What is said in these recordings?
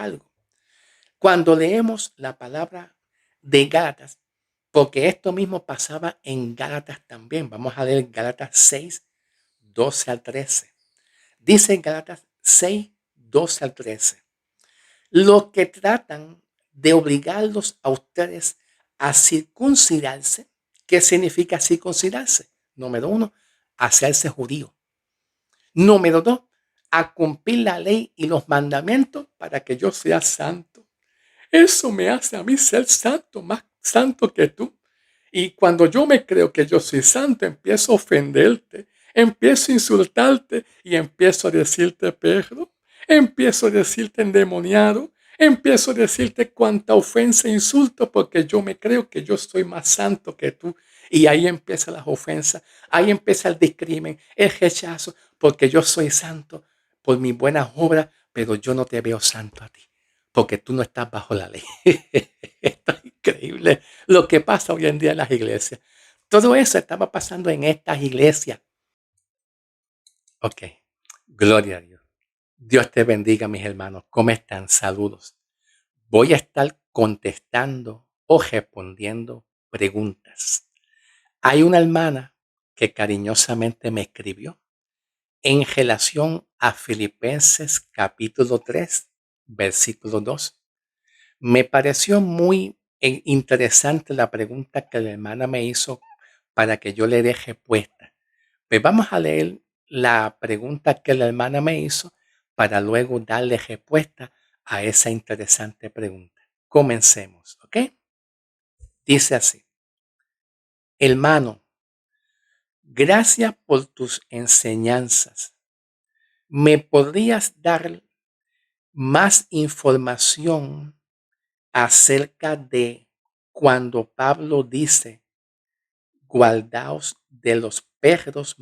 algo. Cuando leemos la palabra de Gálatas, porque esto mismo pasaba en Gálatas también. Vamos a leer Gálatas 6, 12 al 13. Dice Gálatas 6, 12 al 13. Los que tratan de obligarlos a ustedes a circuncidarse. ¿Qué significa circuncidarse? Número 1, hacerse judío. Número 2, a cumplir la ley y los mandamientos para que yo sea santo. Eso me hace a mí ser santo, más santo que tú. Y cuando yo me creo que yo soy santo, empiezo a ofenderte, empiezo a insultarte y empiezo a decirte perro, empiezo a decirte endemoniado, empiezo a decirte cuánta ofensa e insulto porque yo me creo que yo soy más santo que tú. Y ahí empiezan las ofensas, ahí empieza el discrimen, el rechazo, porque yo soy santo por mis buenas obras, pero yo no te veo santo a ti porque tú no estás bajo la ley. Esto es increíble lo que pasa hoy en día en las iglesias. Todo eso estaba pasando en estas iglesias. Ok, gloria a Dios. Dios te bendiga, mis hermanos. ¿Cómo están? Saludos. Voy a estar contestando o respondiendo preguntas. Hay una hermana que cariñosamente me escribió en relación a Filipenses capítulo 3, versículo 2. Me pareció muy interesante la pregunta que la hermana me hizo para que yo le dé respuesta. Pues vamos a leer la pregunta que la hermana me hizo para luego darle respuesta a esa interesante pregunta. Comencemos, ¿ok? Dice así: hermano, gracias por tus enseñanzas. ¿Me podrías dar más información acerca de cuando Pablo dice: guardaos de los perros,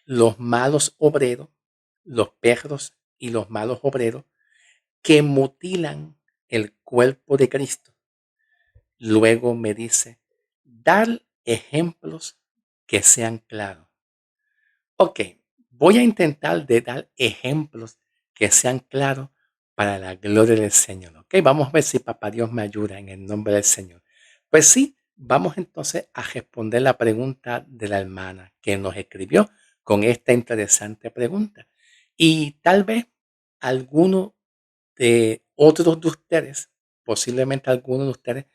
los malos obreros, los perros y los malos obreros que mutilan el cuerpo de Cristo? Luego me dice: dar ejemplos que sean claros. Ok, voy a intentar de dar ejemplos que sean claros para la gloria del Señor. Ok, vamos a ver si Papá Dios me ayuda en el nombre del Señor. Pues sí, vamos entonces a responder la pregunta de la hermana que nos escribió con esta interesante pregunta. Y tal vez alguno de otros de ustedes, posiblemente alguno de ustedes,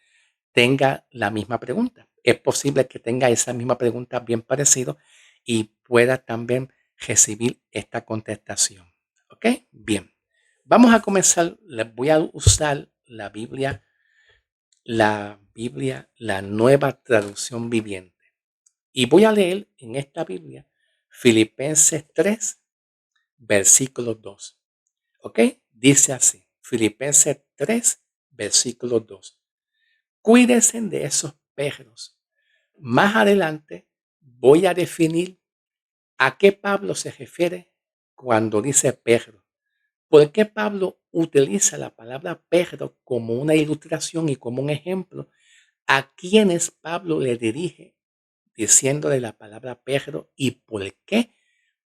tenga la misma pregunta. Es posible que tenga esa misma pregunta bien parecido y pueda también recibir esta contestación. ¿Ok? Bien. Vamos a comenzar. Les voy a usar la nueva traducción viviente. Y voy a leer en esta Biblia Filipenses 3, versículo 2. ¿Ok? Dice así. Filipenses 3, versículo 2. Cuídense de esos perros. Más adelante voy a definir a qué Pablo se refiere cuando dice perro. ¿Por qué Pablo utiliza la palabra perro como una ilustración y como un ejemplo? ¿A quiénes Pablo le dirige diciéndole la palabra perro y por qué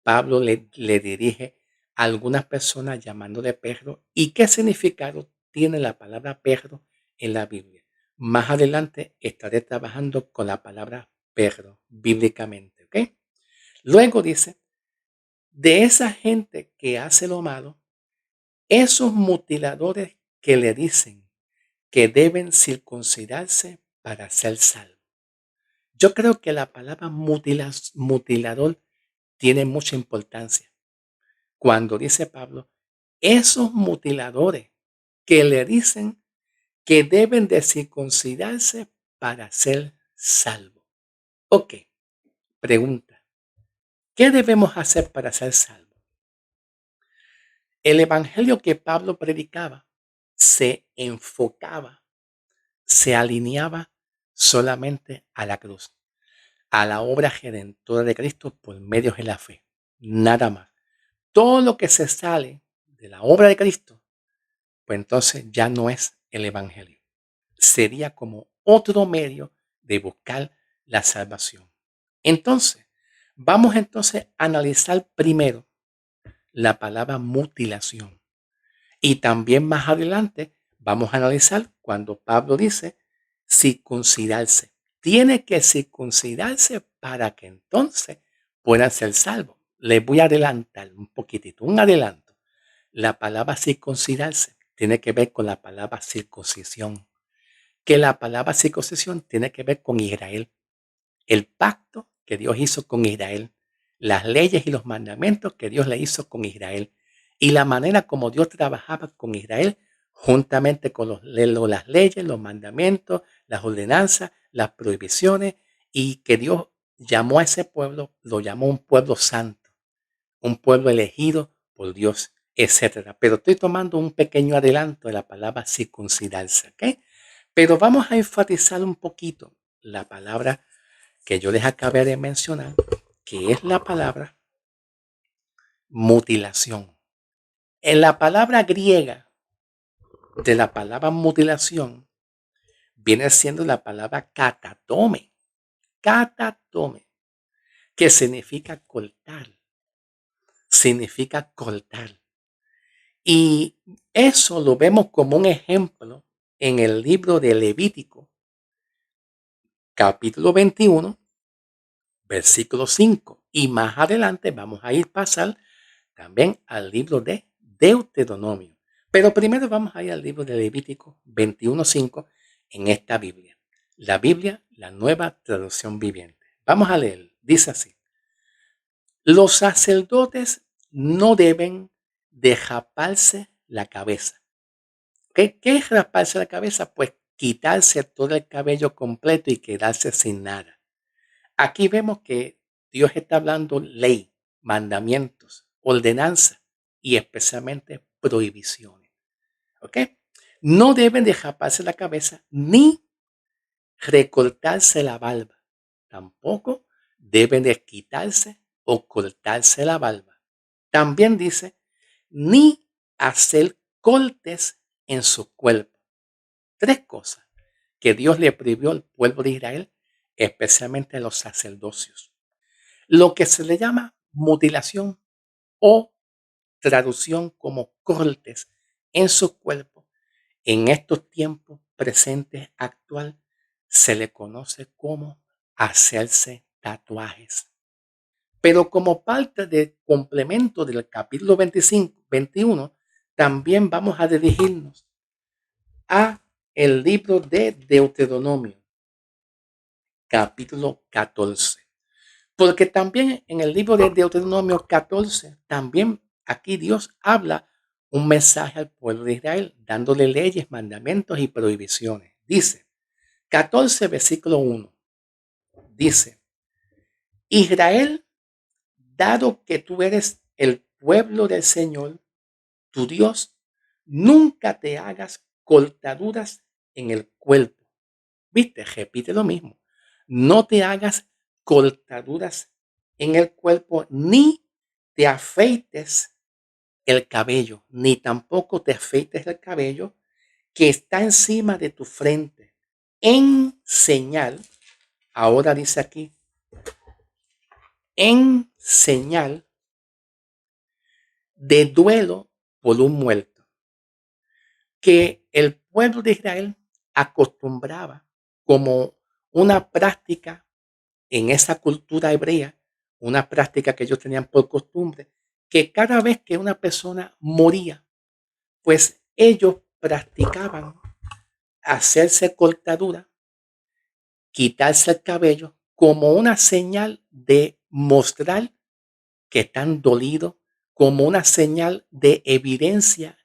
Pablo le dirige a algunas personas llamándole perro y qué significado tiene la palabra perro en la Biblia? Más adelante estaré trabajando con la palabra perro bíblicamente, ¿ok? Luego dice: de esa gente que hace lo malo, esos mutiladores que le dicen que deben circuncidarse para ser salvos. Yo creo que la palabra mutilador tiene mucha importancia. Cuando dice Pablo, esos mutiladores que le dicen que deben de circuncidarse para ser salvos. Ok, pregunta: ¿qué debemos hacer para ser salvos? El evangelio que Pablo predicaba se enfocaba, se alineaba solamente a la cruz, a la obra redentora de Cristo por medio de la fe, nada más. Todo lo que se sale de la obra de Cristo, pues entonces ya no es el evangelio. Sería como otro medio de buscar la salvación. Entonces, vamos entonces a analizar primero la palabra mutilación. Y también más adelante vamos a analizar cuando Pablo dice circuncidarse. Tiene que circuncidarse para que entonces puedan ser salvos. Les voy a adelantar un poquitito, un adelanto. La palabra circuncidarse tiene que ver con la palabra circuncisión, que la palabra circuncisión tiene que ver con Israel, el pacto que Dios hizo con Israel, las leyes y los mandamientos que Dios le hizo con Israel y la manera como Dios trabajaba con Israel juntamente con las leyes, los mandamientos, las ordenanzas, las prohibiciones y que Dios llamó a ese pueblo, lo llamó un pueblo santo, un pueblo elegido por Dios, etcétera. Pero estoy tomando un pequeño adelanto de la palabra circuncidarse, ¿ok? Pero vamos a enfatizar un poquito la palabra que yo les acabé de mencionar, que es la palabra mutilación. En la palabra griega de la palabra mutilación viene siendo la palabra catatome, que significa cortar. Y eso lo vemos como un ejemplo en el libro de Levítico, capítulo 21, versículo 5. Y más adelante vamos a ir pasar también al libro de Deuteronomio. Pero primero vamos a ir al libro de Levítico 21:5 en esta Biblia. La Biblia, la nueva traducción viviente. Vamos a leer. Dice así. Los sacerdotes no deben de raparse la cabeza. ¿Qué es raparse la cabeza? Pues quitarse todo el cabello completo y quedarse sin nada. Aquí vemos que Dios está hablando ley, mandamientos, ordenanzas y especialmente prohibiciones. ¿Ok? No deben de raparse la cabeza ni recortarse la barba. Tampoco deben de quitarse o cortarse la barba. También dice, ni hacer cortes en su cuerpo. Tres cosas que Dios le prohibió al pueblo de Israel, especialmente a los sacerdocios. Lo que se le llama mutilación o traducción como cortes en su cuerpo, en estos tiempos presentes actual, se le conoce como hacerse tatuajes. Pero como parte del complemento del capítulo 21, también vamos a dirigirnos a el libro de Deuteronomio, capítulo 14. Porque también en el libro de Deuteronomio 14, también aquí Dios habla un mensaje al pueblo de Israel, dándole leyes, mandamientos y prohibiciones. Dice, 14, versículo 1, dice, Israel, dado que tú eres el pueblo del Señor, tu Dios, nunca te hagas cortaduras en el cuerpo. ¿Viste? Repite lo mismo. No te hagas cortaduras en el cuerpo, ni te afeites el cabello, ni tampoco te afeites el cabello que está encima de tu frente, en señal, ahora dice aquí, en señal de duelo por un muerto, que el pueblo de Israel acostumbraba como una práctica en esa cultura hebrea, una práctica que ellos tenían por costumbre, que cada vez que una persona moría, pues ellos practicaban hacerse cortadura, quitarse el cabello como una señal de mostrar que están dolidos, como una señal de evidenciar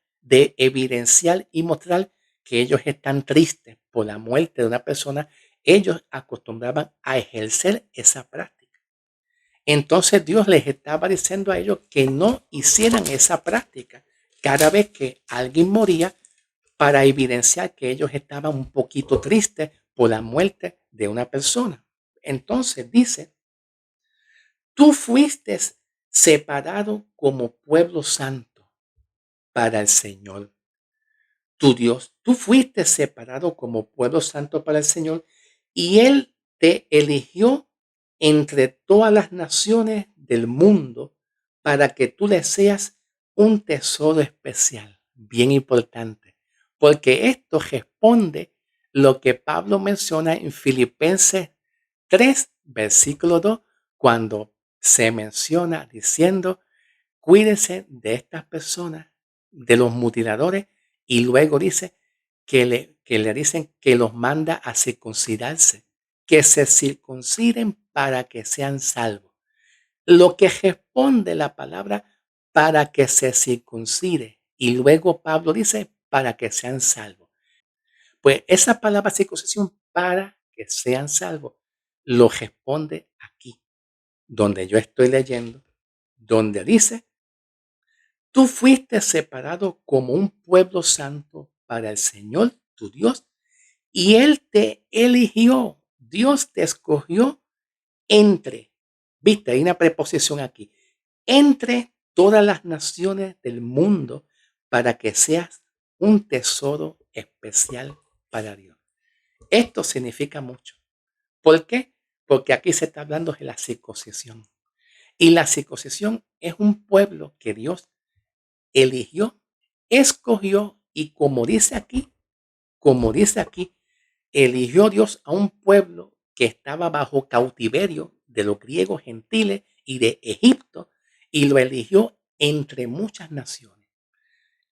y mostrar que ellos están tristes por la muerte de una persona. Ellos acostumbraban a ejercer esa práctica. Entonces Dios les estaba diciendo a ellos que no hicieran esa práctica cada vez que alguien moría, para evidenciar que ellos estaban un poquito tristes por la muerte de una persona. Entonces dice, tú fuiste separado como pueblo santo para el Señor, tu Dios. Tú fuiste separado como pueblo santo para el Señor y Él te eligió entre todas las naciones del mundo para que tú le seas un tesoro especial. bien importante, porque esto responde lo que Pablo menciona en Filipenses 3, versículo 2, cuando se menciona diciendo, cuídense de estas personas, de los mutiladores, y luego dice que le dicen que los manda a circuncidarse, que se circunciden para que sean salvos. Lo que responde la palabra para que se circuncide. Y luego Pablo dice para que sean salvos. Pues esa palabra circuncisión para que sean salvos lo responde aquí, donde yo estoy leyendo, donde dice, tú fuiste separado como un pueblo santo para el Señor tu Dios y Él te eligió. Dios te escogió entre, viste, hay una preposición aquí, entre todas las naciones del mundo para que seas un tesoro especial para Dios. Esto significa mucho. ¿Por qué? Porque aquí se está hablando de la circuncisión. Y la circuncisión es un pueblo que Dios eligió, escogió y como dice aquí, eligió Dios a un pueblo que estaba bajo cautiverio de los griegos gentiles y de Egipto y lo eligió entre muchas naciones.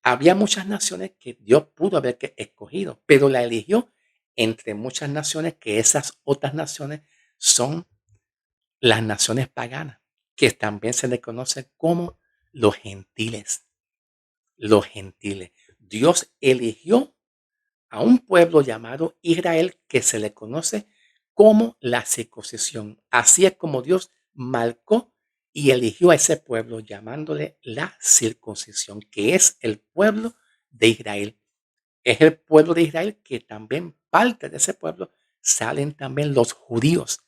Había muchas naciones que Dios pudo haber escogido, pero la eligió entre muchas naciones que esas otras naciones son las naciones paganas, que también se le conoce como los gentiles. Los gentiles. Dios eligió a un pueblo llamado Israel que se le conoce como la circuncisión. Así es como Dios marcó y eligió a ese pueblo llamándole la circuncisión, que es el pueblo de Israel. Es el pueblo de Israel que también parte de ese pueblo salen también los judíos.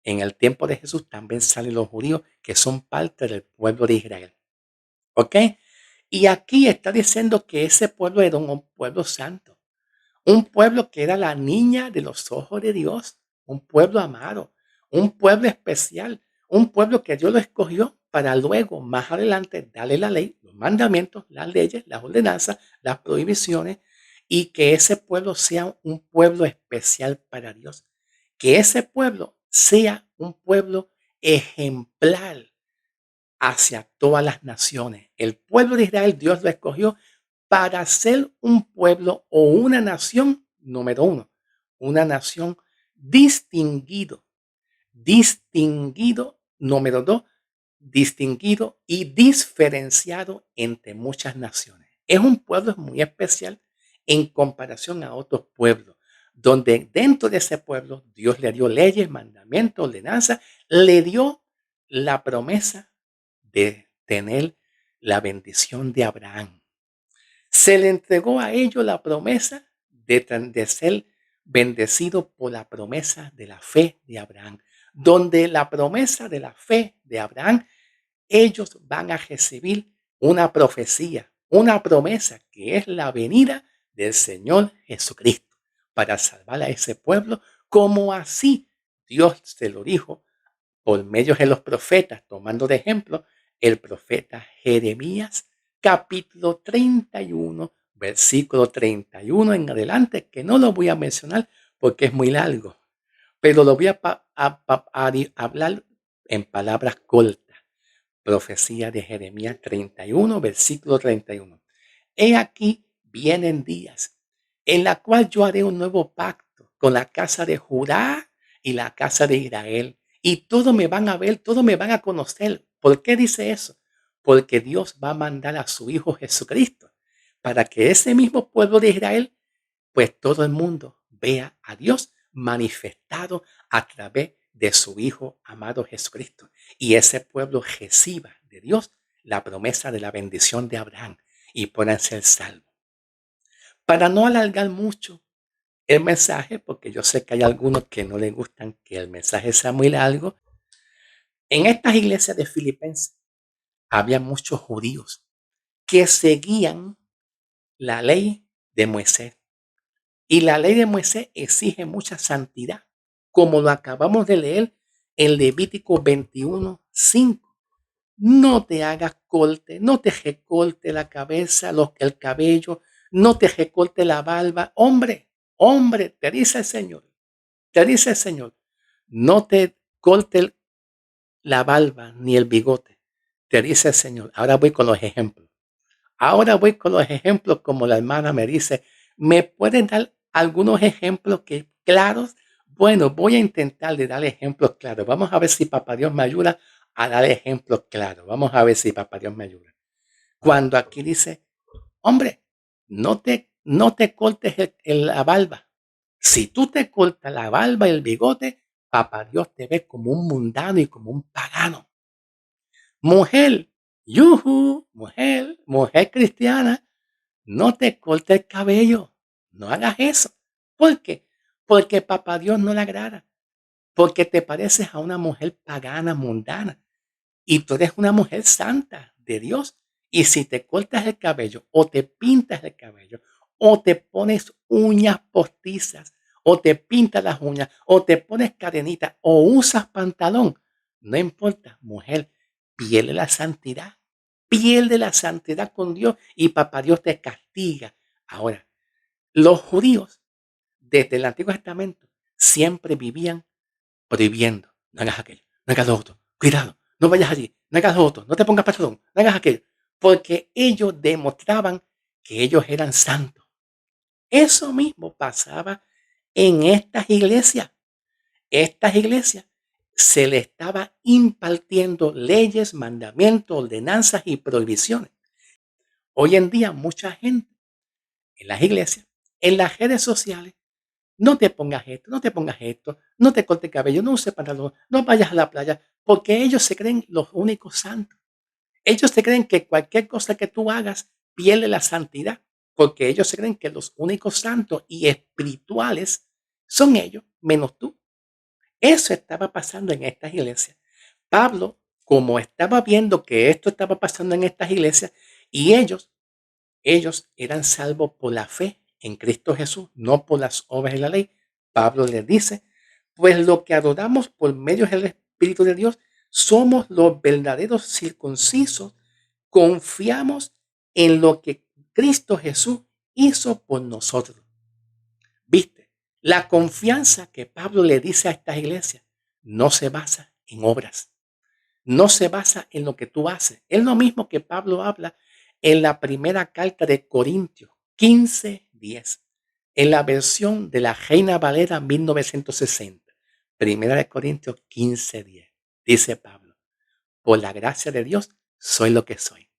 En el tiempo de Jesús también salen los judíos que son parte del pueblo de Israel. ¿Ok? Y aquí está diciendo que ese pueblo era un pueblo santo. Un pueblo que era la niña de los ojos de Dios, un pueblo amado, un pueblo especial, un pueblo que Dios lo escogió para luego, más adelante, darle la ley, los mandamientos, las leyes, las ordenanzas, las prohibiciones, y que ese pueblo sea un pueblo especial para Dios. Que ese pueblo sea un pueblo ejemplar hacia todas las naciones. El pueblo de Israel, Dios lo escogió para ser un pueblo o una nación, número uno, una nación distinguido, distinguido, número dos, distinguido y diferenciado entre muchas naciones. Es un pueblo muy especial en comparación a otros pueblos, donde dentro de ese pueblo Dios le dio leyes, mandamientos, ordenanzas, le dio la promesa de tener la bendición de Abraham. Se le entregó a ellos la promesa de ser bendecido por la promesa de la fe de Abraham, donde la promesa de la fe de Abraham, ellos van a recibir una profecía, una promesa que es la venida del Señor Jesucristo para salvar a ese pueblo, como así Dios se lo dijo por medio de los profetas, tomando de ejemplo el profeta Jeremías, capítulo 31, versículo 31 en adelante, que no lo voy a mencionar porque es muy largo, pero lo voy a hablar en palabras cortas. Profecía de Jeremías 31, versículo 31. He aquí vienen días en la cual yo haré un nuevo pacto con la casa de Judá y la casa de Israel. Y todos me van a ver, todos me van a conocer. ¿Por qué dice eso? Porque Dios va a mandar a su Hijo Jesucristo para que ese mismo pueblo de Israel, pues todo el mundo vea a Dios manifestado a través de su Hijo amado Jesucristo. Y ese pueblo reciba de Dios la promesa de la bendición de Abraham y puedan ser salvos. Para no alargar mucho el mensaje, porque yo sé que hay algunos que no les gustan que el mensaje sea muy largo, en estas iglesias de Filipenses había muchos judíos que seguían la ley de Moisés. Y la ley de Moisés exige mucha santidad, como lo acabamos de leer en Levítico 21:5. no te hagas corte, no te recorte la cabeza, el cabello, no te recorte la barba. Hombre, hombre, te dice el Señor, te dice el Señor, no te corte la barba ni el bigote. Te dice el Señor. Ahora voy con los ejemplos. Ahora voy con los ejemplos como la hermana me dice. ¿Me pueden dar algunos ejemplos claros? Bueno, voy a intentar de dar ejemplos claros. Vamos a ver si Papá Dios me ayuda a dar ejemplos claros. Vamos a ver si Papá Dios me ayuda. Cuando aquí dice, hombre, no te cortes la barba. Si tú te cortas la barba y el bigote, Papá Dios te ve como un mundano y como un pagano. Mujer, yuhu, mujer cristiana, no te cortes el cabello, no hagas eso. ¿Por qué? Porque Papá Dios no le agrada, porque te pareces a una mujer pagana, mundana, y tú eres una mujer santa de Dios. Y si te cortas el cabello o te pintas el cabello o te pones uñas postizas o te pintas las uñas o te pones cadenita o usas pantalón, no importa, mujer, pierde la santidad, pierde la santidad con Dios y papá Dios te castiga. Ahora, los judíos desde el Antiguo Testamento siempre vivían prohibiendo, no hagas aquello, no hagas lo otro, cuidado, no vayas allí, no hagas lo otro, no te pongas pantalón, no hagas aquello, porque ellos demostraban que ellos eran santos. Eso mismo pasaba en estas iglesias. Estas iglesias se le estaba impartiendo leyes, mandamientos, ordenanzas y prohibiciones. Hoy en día mucha gente en las iglesias, en las redes sociales, no te pongas esto, no te pongas esto, no te cortes el cabello, no uses pantalón, no vayas a la playa, porque ellos se creen los únicos santos. Ellos se creen que cualquier cosa que tú hagas pierde la santidad, porque ellos se creen que los únicos santos y espirituales son ellos, menos tú. Eso estaba pasando en estas iglesias. Pablo, como estaba viendo que esto estaba pasando en estas iglesias, y ellos eran salvos por la fe en Cristo Jesús, no por las obras de la ley. Pablo les dice, pues lo que adoramos por medio del Espíritu de Dios, somos los verdaderos circuncisos, confiamos en lo que Cristo Jesús hizo por nosotros. ¿Viste? La confianza que Pablo le dice a estas iglesias no se basa en obras, no se basa en lo que tú haces. Es lo mismo que Pablo habla en la primera carta de Corintios 15:10, en la versión de la Reina Valera 1960. Primera de Corintios 15:10. Dice Pablo, por la gracia de Dios soy lo que soy.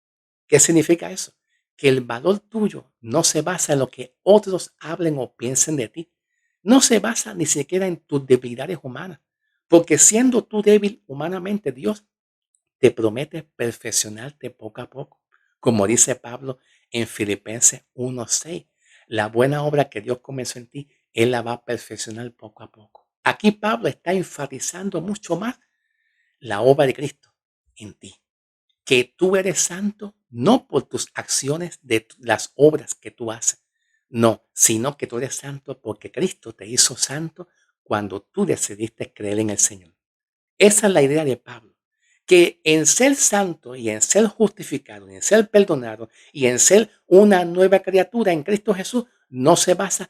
¿Qué significa eso? Que el valor tuyo no se basa en lo que otros hablen o piensen de ti. No se basa ni siquiera en tus debilidades humanas. Porque siendo tú débil humanamente, Dios te promete perfeccionarte poco a poco. Como dice Pablo en Filipenses 1:6, la buena obra que Dios comenzó en ti, Él la va a perfeccionar poco a poco. Aquí Pablo está enfatizando mucho más la obra de Cristo en ti, que tú eres santo no por tus acciones de las obras que tú haces, no, sino que tú eres santo porque Cristo te hizo santo cuando tú decidiste creer en el Señor. Esa es la idea de Pablo, que en ser santo y en ser justificado, y en ser perdonado y en ser una nueva criatura en Cristo Jesús, no se basa,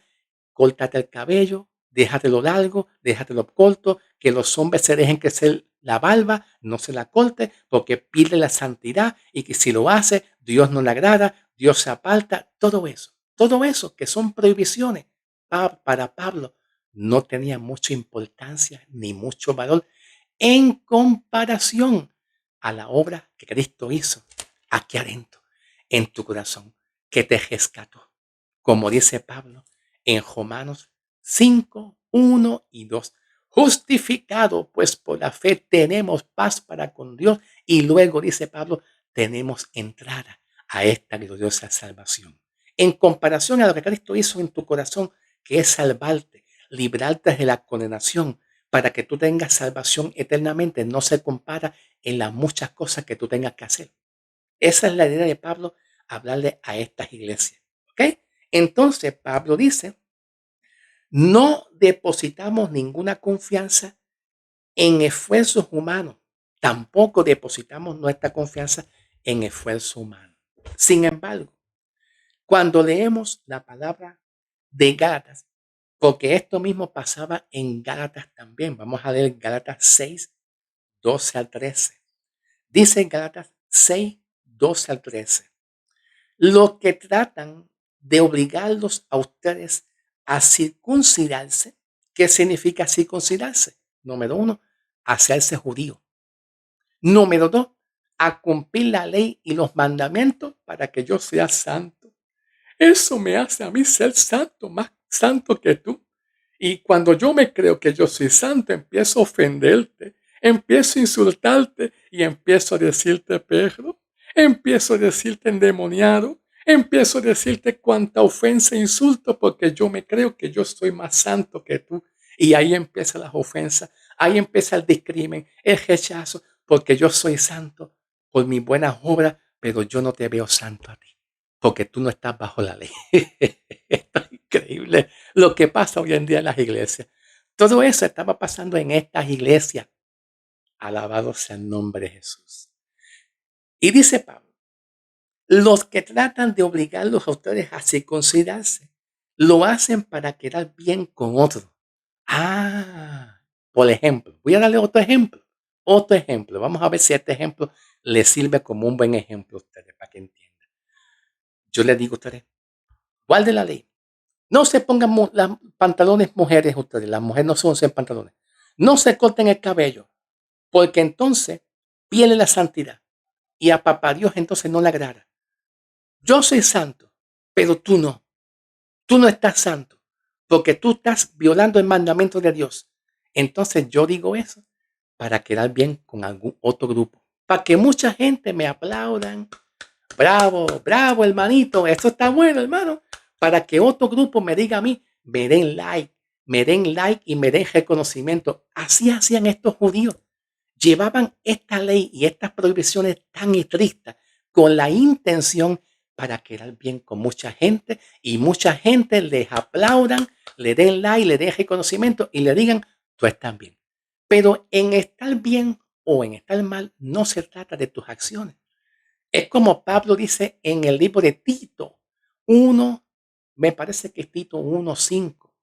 córtate el cabello, déjatelo largo, déjatelo corto, que los hombres se dejen crecer la barba, no se la corte, porque pierde la santidad y que si lo hace, Dios no le agrada, Dios se aparta, todo eso que son prohibiciones para Pablo no tenía mucha importancia ni mucho valor en comparación a la obra que Cristo hizo aquí adentro, en tu corazón, que te rescató. Como dice Pablo en Romanos 5:1 y 2. Justificado pues por la fe tenemos paz para con Dios y luego dice Pablo, tenemos entrada a esta gloriosa salvación. En comparación a lo que Cristo hizo en tu corazón, que es salvarte, librarte de la condenación, para que tú tengas salvación eternamente, no se compara en las muchas cosas que tú tengas que hacer. Esa es la idea de Pablo, hablarle a estas iglesias. ¿Ok? Entonces Pablo dice, no depositamos ninguna confianza en esfuerzos humanos Tampoco depositamos nuestra confianza en esfuerzo humano. Sin embargo, cuando leemos la palabra de Gálatas, porque esto mismo pasaba en Gálatas también, vamos a leer Gálatas 6, 12 al 13. Dice en Gálatas 6, 12 al 13. Los que tratan de obligarlos a ustedes a circuncidarse. ¿Qué significa circuncidarse? Número uno, hacerse judío. Número dos, a cumplir la ley y los mandamientos para que yo sea santo. Eso me hace a mí ser santo, más santo que tú. Y cuando yo me creo que yo soy santo, empiezo a ofenderte, empiezo a insultarte y empiezo a decirte perro, empiezo a decirte endemoniado, empiezo a decirte cuánta ofensa e insulto porque yo me creo que yo soy más santo que tú. Y ahí empiezan las ofensas, ahí empieza el discrimen, el rechazo, porque yo soy santo por mis buenas obras, pero yo no te veo santo a ti, porque tú no estás bajo la ley. Esto es increíble lo que pasa hoy en día en las iglesias. Todo eso estaba pasando en estas iglesias. Alabado sea el nombre de Jesús. Y dice Pablo, los que tratan de obligarlos a ustedes a circuncidarse, lo hacen para quedar bien con otros. Por ejemplo, voy a darle otro ejemplo. Otro ejemplo. Vamos a ver si este ejemplo les sirve como un buen ejemplo a ustedes para que entiendan. Yo les digo a ustedes, guarden la ley. No se pongan las pantalones mujeres ustedes. Las mujeres no se usan pantalones. No se corten el cabello, porque entonces pierde la santidad. Y a papá Dios entonces no le agrada. Yo soy santo, pero tú no. Tú no estás santo, porque tú estás violando el mandamiento de Dios. Entonces yo digo eso para quedar bien con algún otro grupo. Para que mucha gente me aplaudan. Bravo, bravo, hermanito. Esto está bueno, hermano. Para que otro grupo me diga a mí, me den like y me den reconocimiento. Así hacían estos judíos. Llevaban esta ley y estas prohibiciones tan estrictas con la intención para quedar bien con mucha gente y mucha gente les aplaudan, le den like, le den reconocimiento y le digan, tú estás bien. Pero en estar bien o en estar mal no se trata de tus acciones. Es como Pablo dice en el libro de Tito 1, me parece que es Tito 1:5,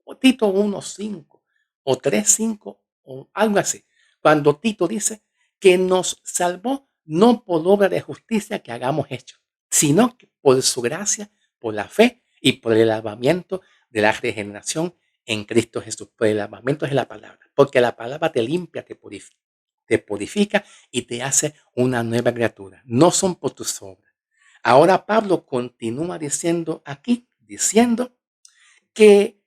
o Tito 1:5, o 3:5, o algo así. Cuando Tito dice que nos salvó no por obra de justicia que hagamos hecho, sino que por su gracia, por la fe y por el lavamiento de la regeneración en Cristo Jesús. Por el lavamiento de la palabra, porque la palabra te limpia, te purifica y te hace una nueva criatura. No son por tus obras. Ahora Pablo continúa diciendo aquí, diciendo que,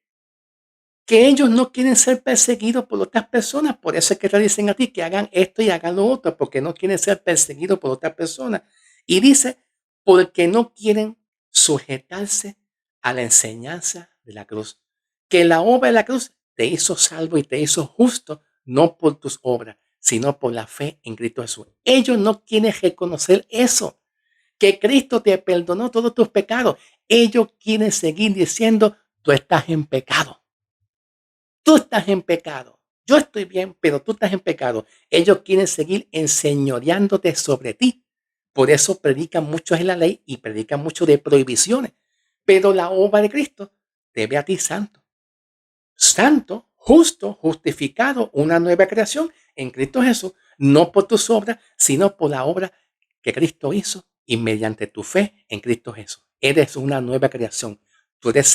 que ellos no quieren ser perseguidos por otras personas. Por eso es que te dicen a ti que hagan esto y hagan lo otro, porque no quieren ser perseguidos por otras personas. Y dice, porque no quieren sujetarse a la enseñanza de la cruz. Que la obra de la cruz te hizo salvo y te hizo justo, no por tus obras, sino por la fe en Cristo Jesús. Ellos no quieren reconocer eso, que Cristo te perdonó todos tus pecados. Ellos quieren seguir diciendo, tú estás en pecado. Tú estás en pecado. Yo estoy bien, pero tú estás en pecado. Ellos quieren seguir enseñoreándote sobre ti. Por eso predican mucho en la ley y predican mucho de prohibiciones. Pero la obra de Cristo te ve a ti santo. Santo, justo, justificado, una nueva creación en Cristo Jesús, no por tus obras, sino por la obra que Cristo hizo y mediante tu fe en Cristo Jesús. Eres una nueva creación. Tú eres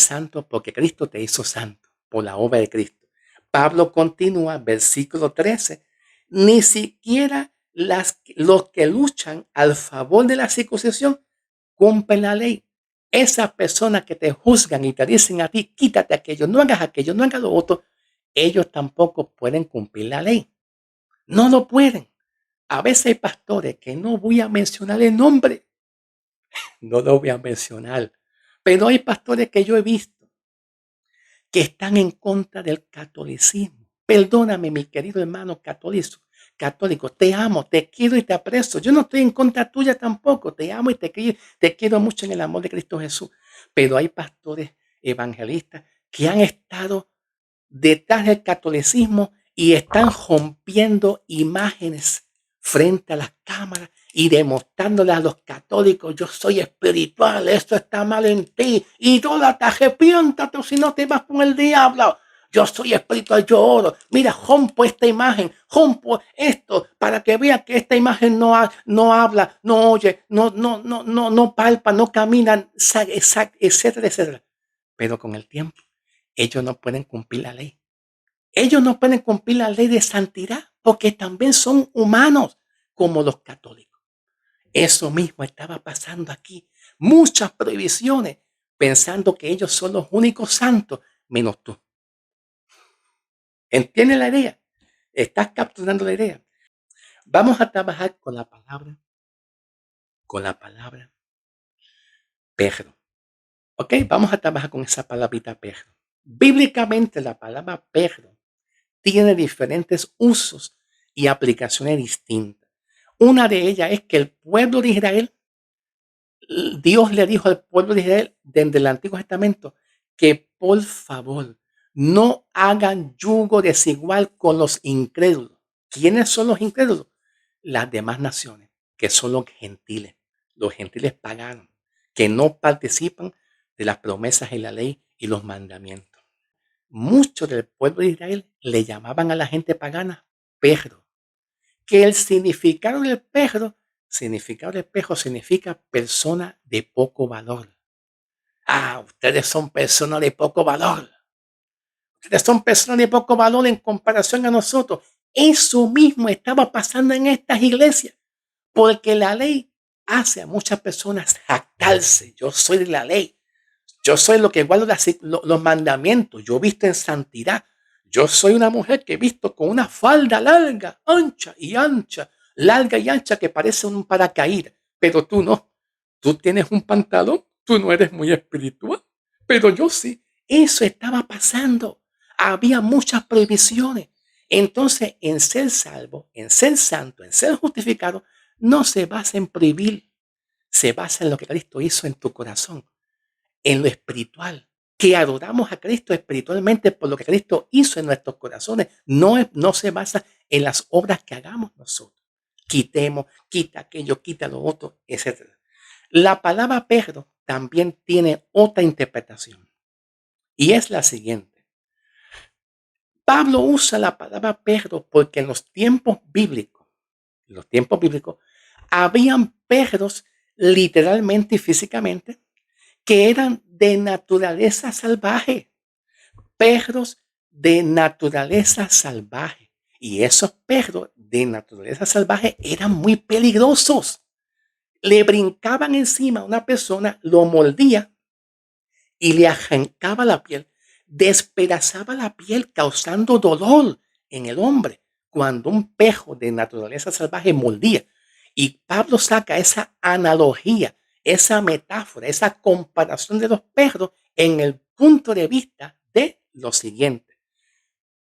santo porque Cristo te hizo santo por la obra de Cristo. Pablo continúa, versículo 13, ni siquiera los que luchan al favor de la circuncisión cumplen la ley. Esas personas que te juzgan y te dicen a ti, quítate aquello, no hagas lo otro, ellos tampoco pueden cumplir la ley. No lo pueden. A veces hay pastores que no voy a mencionar el nombre, no lo voy a mencionar, pero hay pastores que yo he visto que están en contra del catolicismo. Perdóname, mi querido hermano católico, te amo, te quiero y te aprecio. Yo no estoy en contra tuya tampoco, te amo y te quiero mucho en el amor de Cristo Jesús. Pero hay pastores evangelistas que han estado detrás del catolicismo y están rompiendo imágenes frente a las cámaras y demostrándole a los católicos, yo soy espiritual, esto está mal en ti, idólatra, arrepiéntate, si no te vas con el diablo. Yo soy espiritual, yo oro. Mira, rompo esta imagen, rompo esto para que vean que esta imagen no habla, no oye, no palpa, no camina, etcétera, etcétera. Pero con el tiempo, ellos no pueden cumplir la ley. Ellos no pueden cumplir la ley de santidad porque también son humanos como los católicos. Eso mismo estaba pasando aquí. Muchas prohibiciones pensando que ellos son los únicos santos menos tú. ¿Entiendes la idea? ¿Estás capturando la idea? Vamos a trabajar con la palabra perro. ¿Ok? Vamos a trabajar con esa palabrita perro. Bíblicamente la palabra perro tiene diferentes usos y aplicaciones distintas. Una de ellas es que el pueblo de Israel, Dios le dijo al pueblo de Israel desde el Antiguo Testamento que por favor no hagan yugo desigual con los incrédulos. ¿Quiénes son los incrédulos? Las demás naciones, que son los gentiles paganos, que no participan de las promesas y la ley y los mandamientos. Muchos del pueblo de Israel le llamaban a la gente pagana perro, que el significado del perro significa persona de poco valor. Ah, ustedes son personas de poco valor. Ustedes son personas de poco valor en comparación a nosotros. Eso mismo estaba pasando en estas iglesias, porque la ley hace a muchas personas jactarse. Yo soy de la ley. Yo soy lo que guardo los mandamientos. Yo visto en santidad. Yo soy una mujer que he visto con una falda larga, larga y ancha que parece un paracaídas. Pero tú no. Tú tienes un pantalón. Tú no eres muy espiritual. Pero yo sí. Eso estaba pasando. Había muchas prohibiciones. Entonces, en ser salvo, en ser santo, en ser justificado, no se basa en prohibir. Se basa en lo que Cristo hizo en tu corazón, en lo espiritual, que adoramos a Cristo espiritualmente por lo que Cristo hizo en nuestros corazones. No se basa en las obras que hagamos nosotros. Quita aquello, quita lo otro, etc. La palabra perro también tiene otra interpretación y es la siguiente. Pablo usa la palabra perro porque en los tiempos bíblicos, habían perros literalmente y físicamente que eran de naturaleza salvaje, perros de naturaleza salvaje. Y esos perros de naturaleza salvaje eran muy peligrosos. Le brincaban encima a una persona, lo mordía y le arrancaba la piel, despedazaba la piel causando dolor en el hombre cuando un perro de naturaleza salvaje mordía. Y Pablo saca esa analogía, esa metáfora, esa comparación de los perros en el punto de vista de lo siguiente.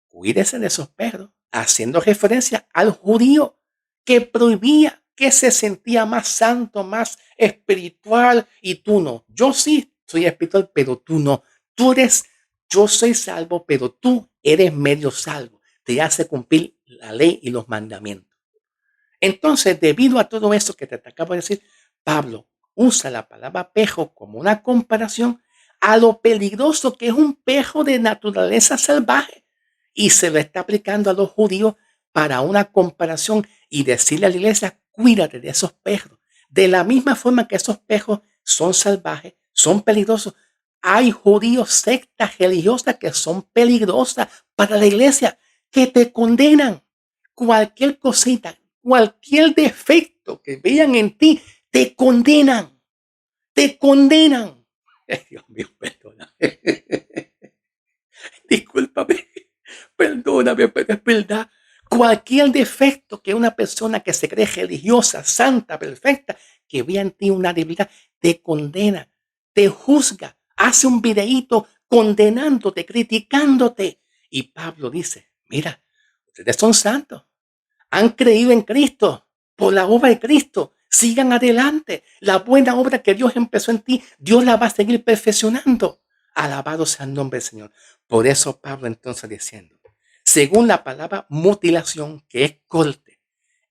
Cuídese de esos perros, haciendo referencia al judío que prohibía, que se sentía más santo, más espiritual, y tú no. Yo sí soy espiritual, pero tú no. Yo soy salvo, pero tú eres medio salvo. Te hace cumplir la ley y los mandamientos. Entonces, debido a todo eso que te acabo de decir, Pablo usa la palabra pejo como una comparación a lo peligroso que es un pejo de naturaleza salvaje y se lo está aplicando a los judíos para una comparación y decirle a la iglesia, cuídate de esos pejos. De la misma forma que esos pejos son salvajes, son peligrosos, hay judíos, sectas religiosas que son peligrosas para la iglesia, que te condenan. Cualquier cosita, cualquier defecto que vean en ti, te condenan, te condenan. Ay, Dios mío, perdóname. Discúlpame, perdóname, pero es verdad. Cualquier defecto que una persona que se cree religiosa, santa, perfecta, que vea en ti una debilidad, te condena, te juzga, hace un videíto condenándote, criticándote. Y Pablo dice, mira, ustedes son santos, han creído en Cristo, por la obra de Cristo. Sigan adelante. La buena obra que Dios empezó en ti, Dios la va a seguir perfeccionando. Alabado sea el nombre del Señor. Por eso Pablo entonces diciendo, según la palabra mutilación, que es corte,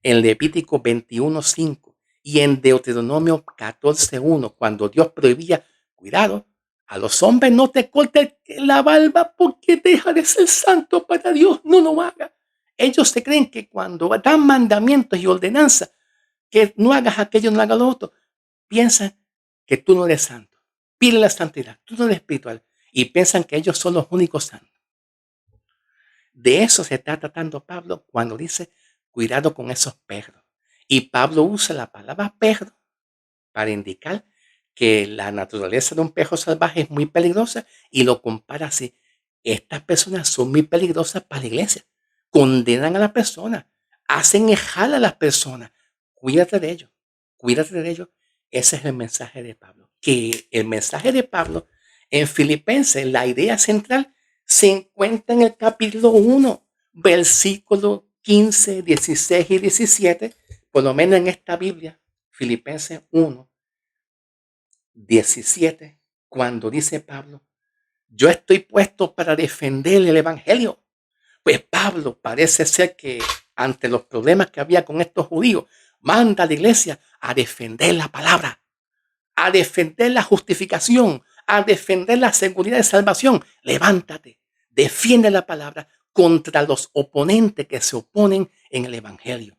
en Levítico 21:5 y en Deuteronomio 14:1, cuando Dios prohibía, cuidado, a los hombres no te cortes la barba porque deja de ser santo para Dios, no lo hagas. Ellos se creen que cuando dan mandamientos y ordenanzas, que no hagas aquello, no hagas lo otro, piensan que tú no eres santo. Pide la santidad, tú no eres espiritual. Y piensan que ellos son los únicos santos. De eso se está tratando Pablo cuando dice, cuidado con esos perros. Y Pablo usa la palabra perro para indicar que la naturaleza de un perro salvaje es muy peligrosa y lo compara así. Estas personas son muy peligrosas para la iglesia. Condenan a la persona, hacen ejar a las personas. Cuídate de ellos, cuídate de ellos. Ese es el mensaje de Pablo. Que el mensaje de Pablo en Filipenses, la idea central, se encuentra en el capítulo 1, versículos 15, 16 y 17, por lo menos en esta Biblia, Filipenses 1, 17, cuando dice Pablo, yo estoy puesto para defender el evangelio. Pues Pablo parece ser que ante los problemas que había con estos judíos, manda a la iglesia a defender la palabra, a defender la justificación, a defender la seguridad de salvación. Levántate, defiende la palabra contra los oponentes que se oponen en el evangelio.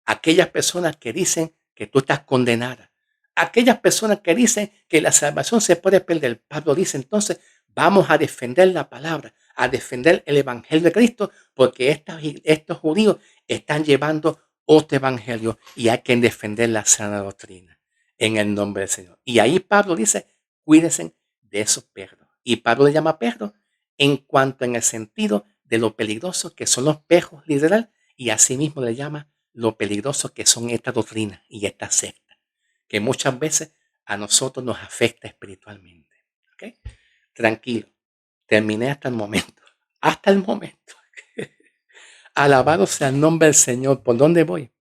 Aquellas personas que dicen que tú estás condenada, aquellas personas que dicen que la salvación se puede perder. Pablo dice entonces, vamos a defender la palabra, a defender el evangelio de Cristo, porque estos judíos están llevando otro evangelio y hay que defender la sana doctrina en el nombre del Señor. Y ahí Pablo dice, cuídense de esos perros. Y Pablo le llama perros en cuanto en el sentido de lo peligrosos que son los perros, literal, y asimismo le llama lo peligroso que son estas doctrinas y estas sectas, que muchas veces a nosotros nos afecta espiritualmente. ¿Okay? Tranquilo, terminé hasta el momento. Hasta el momento. Alabado sea el nombre del Señor. ¿Por dónde voy?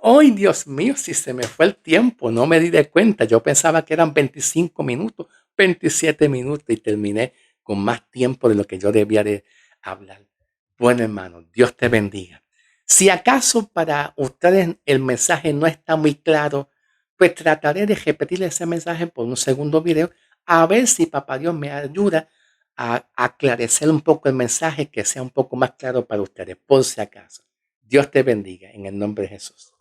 ¡Ay, Dios mío! Si se me fue el tiempo, no me di de cuenta. Yo pensaba que eran 25 minutos, 27 minutos y terminé con más tiempo de lo que yo debía de hablar. Bueno, hermano, Dios te bendiga. Si acaso para ustedes el mensaje no está muy claro, pues trataré de repetir ese mensaje por un segundo video a ver si Papá Dios me ayuda a aclarecer un poco el mensaje que sea un poco más claro para ustedes, por si acaso. Dios te bendiga en el nombre de Jesús.